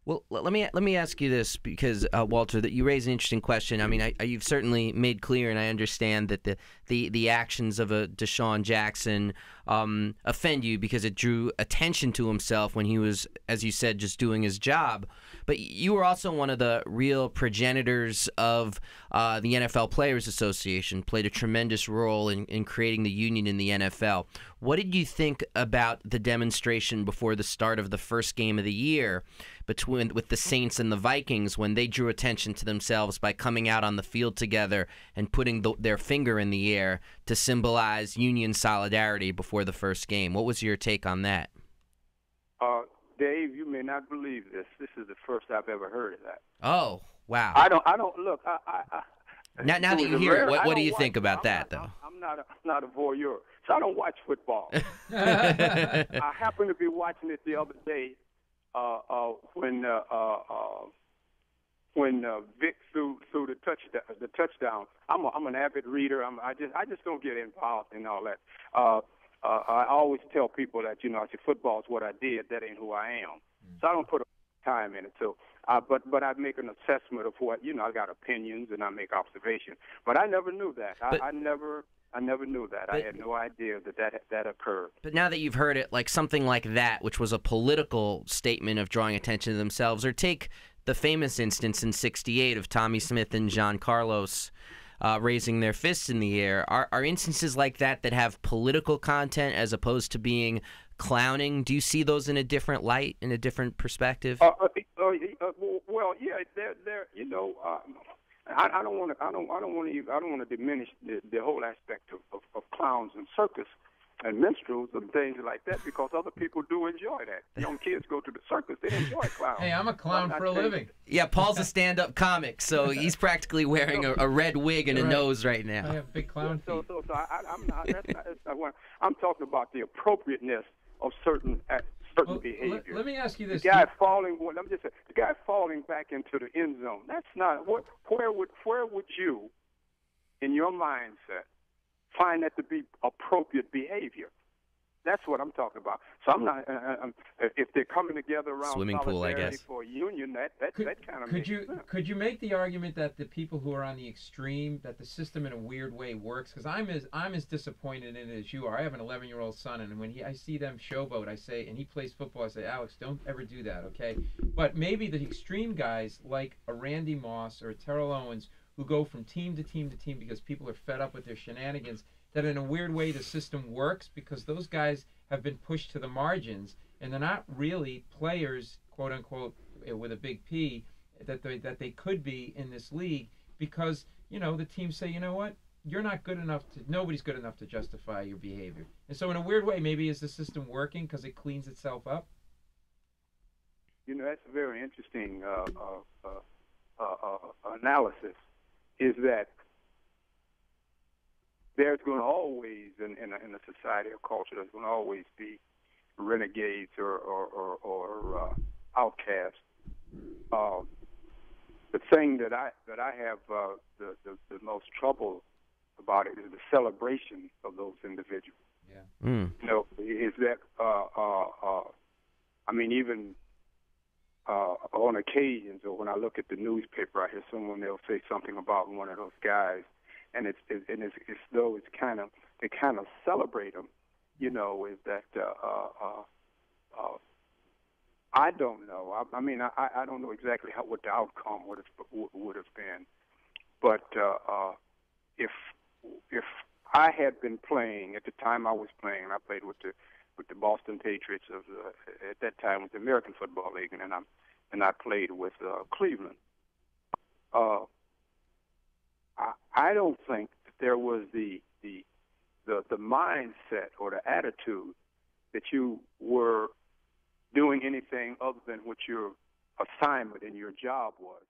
Well, let me ask you this because Walter, that you raise an interesting question. I mean, you've certainly made clear, and I understand that the actions of a Deshaun Jackson offend you because it drew attention to himself when he was, as you said, just doing his job. But you were also one of the real progenitors of the NFL Players Association, played a tremendous role in creating the union in the NFL. What did you think about the demonstration before the start of the first game of the year with the Saints and the Vikings when they drew attention to themselves by coming out on the field together and putting their finger in the air to symbolize union solidarity before the first game? What was your take on that? Dave, you may not believe this. This is the first I've ever heard of that. Oh, wow. I don't look. Now that you hear it, what do you think about that, though? I'm not a voyeur, so I don't watch football. I happened to be watching it the other day when Vic threw the touchdown. I'm an avid reader. I just don't get involved in all that. I always tell people that I say football is what I did. That ain't who I am. So I don't put time in it. So, but I make an assessment of what I got opinions and I make observations. But I never knew that. I never knew that. I had no idea that occurred. But now that you've heard it, like something like that, which was a political statement of drawing attention to themselves, or take the famous instance in '68 of Tommy Smith and John Carlos raising their fists in the air. Are instances like that have political content as opposed to being clowning? Do you see those in a different light, in a different perspective? Well, yeah, they're I don't want to diminish the whole aspect of clowns and circus and minstrels and things like that because other people do enjoy that. Young kids go to the circus; they enjoy clowns. Hey, I'm a clown for a living. Yeah, Paul's a stand-up comic, so he's practically wearing a red wig and a nose right now. I have big clown feet. So I'm not. That's not what I'm talking about. The appropriateness of certain behavior. Let me ask you this: the guy falling back into the end zone. That's not what. Where would you, in your mindset, find that to be appropriate behavior? That's what I'm talking about. So I'm not. If they're coming together around swimming pool, I guess, for a union, that kind of makes sense. Could you make the argument that the people who are on the extreme, that the system in a weird way works? Because I'm as disappointed in it as you are. I have an 11-year-old son, and when I see them showboat, I say, and he plays football, I say, Alex, don't ever do that, okay? But maybe the extreme guys like a Randy Moss or a Terrell Owens who go from team to team to team because people are fed up with their shenanigans, that in a weird way the system works because those guys have been pushed to the margins and they're not really players, quote unquote, with a big P, that they could be in this league because the teams say, you know what, you're not good enough nobody's good enough to justify your behavior. And so in a weird way, maybe is the system working because it cleans itself up? That's a very interesting analysis. Is that there's going to always, in a society or culture, there's going to always be renegades or outcasts. The thing that I have the most trouble about it is the celebration of those individuals. Yeah. Mm. Is that even on occasions, or when I look at the newspaper, I hear someone, they'll say something about one of those guys, and it's though they kind of celebrate him, is that I don't know. I don't know exactly what the outcome would have been, but if I had been playing at the time I was playing, and I played with the Boston Patriots at that time with the American Football League, and I played with Cleveland. I don't think that there was the mindset or the attitude that you were doing anything other than what your assignment and your job was.